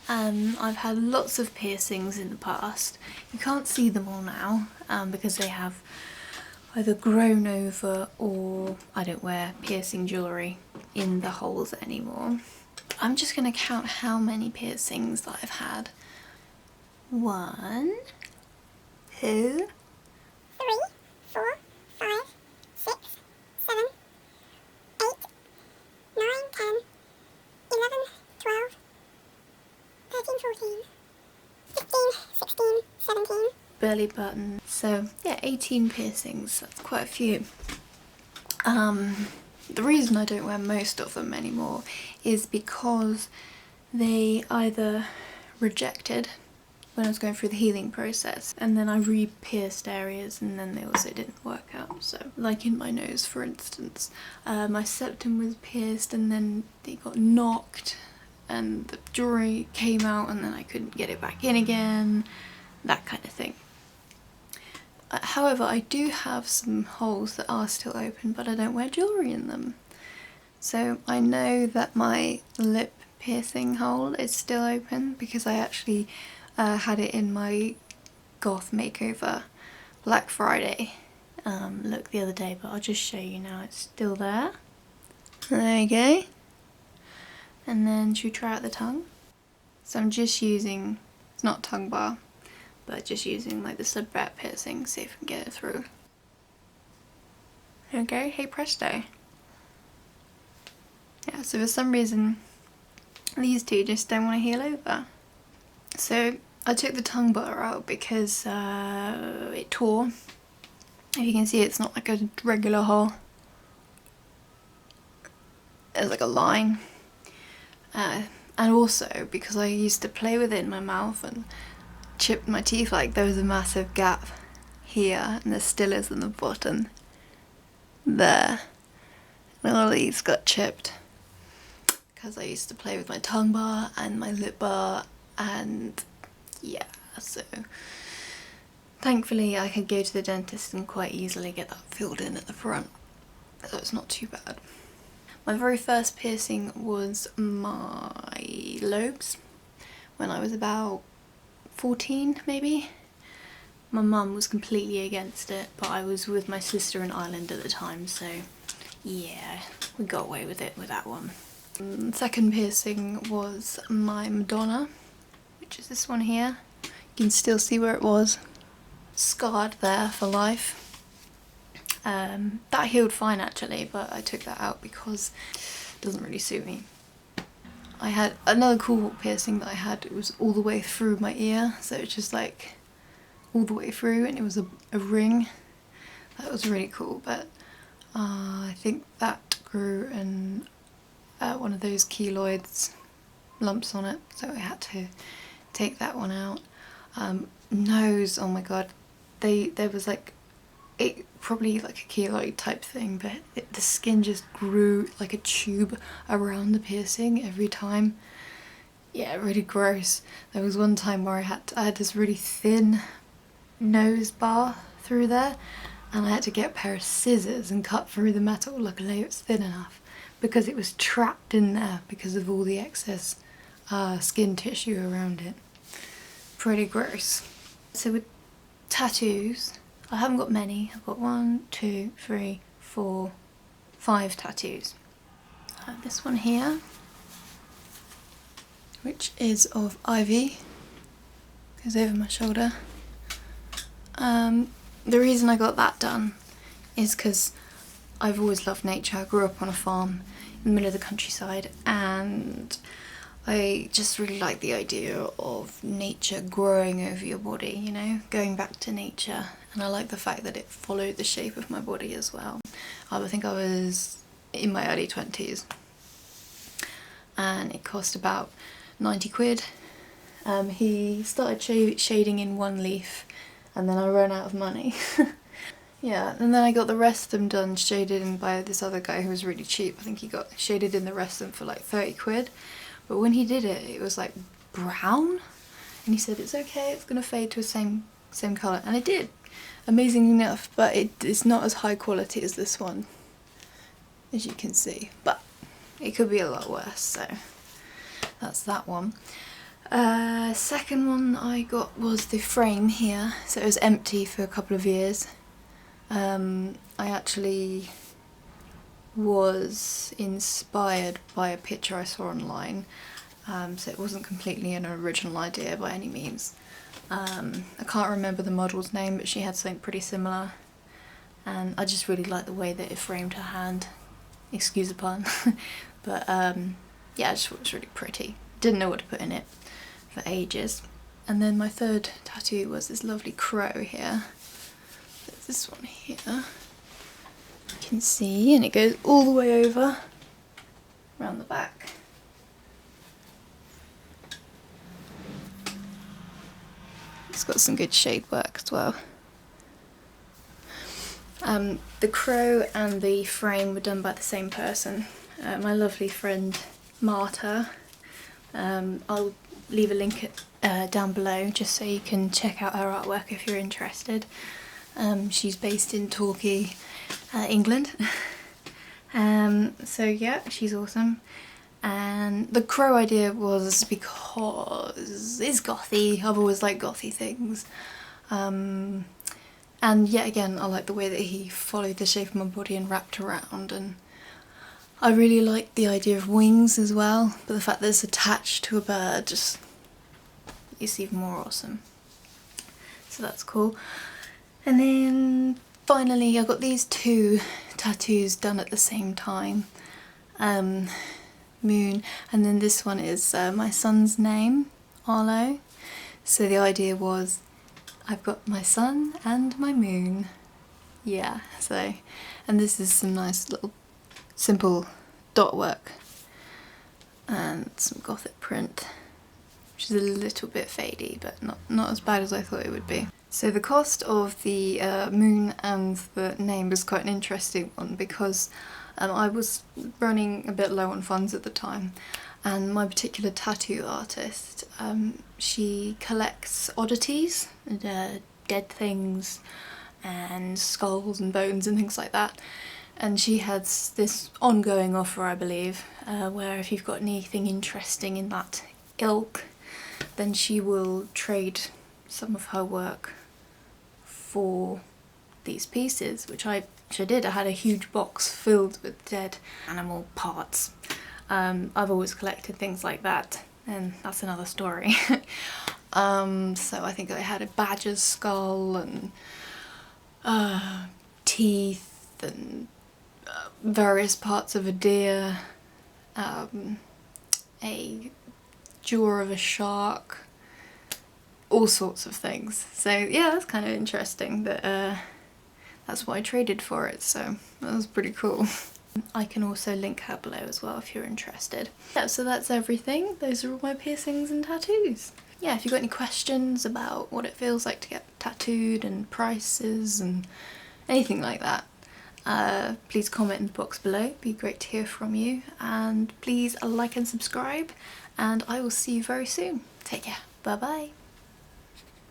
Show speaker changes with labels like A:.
A: I've had lots of piercings in the past. You can't see them all now because they have either grown over or I don't wear piercing jewellery in the holes anymore. I'm just going to count how many piercings that I've had. 1, 2,
B: 3, 4, 5, 6, 7, 8, 9, 10, 11, 12, 13, 14, 15, 16, 17.
A: belly button. So yeah, 18 piercings, that's quite a few. The reason I don't wear most of them anymore is because they either rejected when I was going through the healing process, and then I re-pierced areas and then they also didn't work out. So like in my nose, for instance, my septum was pierced and then it got knocked and the jewellery came out and then I couldn't get it back in again, that kind of thing. However, I do have some holes that are still open, but I don't wear jewellery in them. So I know that my lip piercing hole is still open because I actually had it in my goth makeover Black Friday look the other day, but I'll just show you now. It's still there. There you go. And then should we try out the tongue? So I'm just using, it's not tongue bar, but just using like the stud bat piercing, see if I can get it through. Okay, hey presto. Yeah, so for some reason these two just don't want to heal over. So I took the tongue bar out because it tore. If you can see, it's not like a regular hole. There's like a line. And also because I used to play with it in my mouth and chipped my teeth, like there was a massive gap here and there still is in the bottom there, and all these got chipped because I used to play with my tongue bar and my lip bar, and yeah, so thankfully I could go to the dentist and quite easily get that filled in at the front, so it's not too bad. My very first piercing was my lobes when I was about 14 maybe. My mum was completely against it, but I was with my sister in Ireland at the time, so yeah, we got away with it with that one. Second piercing was my Madonna, which is this one here. You can still see where it was. Scarred there for life. That healed fine actually, but I took that out because it doesn't really suit me. I had another cool piercing that I had, it was all the way through my ear, so it's just like all the way through, and it was a ring. That was really cool, but I think that grew in one of those keloids lumps on it, so I had to take that one out. Nose, oh my god, there was like, it probably like a keloid type thing, but the skin just grew like a tube around the piercing every time. Yeah, really gross. There was one time where I had this really thin nose bar through there, and I had to get a pair of scissors and cut through the metal. Luckily it was thin enough because it was trapped in there because of all the excess skin tissue around it. Pretty gross. So with tattoos, I haven't got many. I've got 1, 2, 3, 4, 5 tattoos. I have this one here, which is of ivy, goes over my shoulder. The reason I got that done is because I've always loved nature. I grew up on a farm in the middle of the countryside, and I just really like the idea of nature growing over your body, you know, going back to nature. And I like the fact that it followed the shape of my body as well. I think I was in my early 20s and it cost about 90 quid. He started shading in one leaf and then I ran out of money. Yeah, and then I got the rest of them done shaded in by this other guy who was really cheap. I think he got shaded in the rest of them for like 30 quid. But when he did it, it was like brown, and he said it's okay, it's gonna fade to the same colour, and it did, amazingly enough, but it's not as high quality as this one, as you can see, but it could be a lot worse, so that's that one. Second one I got was the frame here, so it was empty for a couple of years. I actually was inspired by a picture I saw online, so it wasn't completely an original idea by any means. I can't remember the model's name, but she had something pretty similar, and I just really liked the way that it framed her hand. Excuse the pun. But yeah, I just thought it was really pretty. Didn't know what to put in it for ages. And then my third tattoo was this lovely crow here. There's this one here, you can see, and it goes all the way over around the back. It's got some good shade work as well. The crow and the frame were done by the same person, my lovely friend Marta. I'll leave a link down below just so you can check out her artwork if you're interested. She's based in Torquay, England. So yeah, she's awesome. And the crow idea was because it's gothy. I've always liked gothy things. And yet again, I like the way that he followed the shape of my body and wrapped around, and I really like the idea of wings as well, but the fact that it's attached to a bird just is even more awesome. So that's cool. And then finally I got these two tattoos done at the same time. Moon, and then this one is my son's name, Arlo. So the idea was I've got my sun and my moon. Yeah, so, and this is some nice little simple dot work and some gothic print, which is a little bit fadey, but not as bad as I thought it would be. So the cost of the moon and the name was quite an interesting one, because I was running a bit low on funds at the time, and my particular tattoo artist, she collects oddities, dead things and skulls and bones and things like that, and she has this ongoing offer, I believe, where if you've got anything interesting in that ilk, then she will trade some of her work for these pieces, which I did. I had a huge box filled with dead animal parts. I've always collected things like that, and that's another story. So I think I had a badger's skull and teeth and various parts of a deer, a jaw of a shark, all sorts of things. So yeah, that's kind of interesting that that's what I traded for it, so that was pretty cool. I can also link her below as well if you're interested. Yeah, so that's everything. Those are all my piercings and tattoos. Yeah, if you've got any questions about what it feels like to get tattooed and prices and anything like that, please comment in the box below. It'd be great to hear from you. And please like and subscribe, and I will see you very soon. Take care. Bye bye.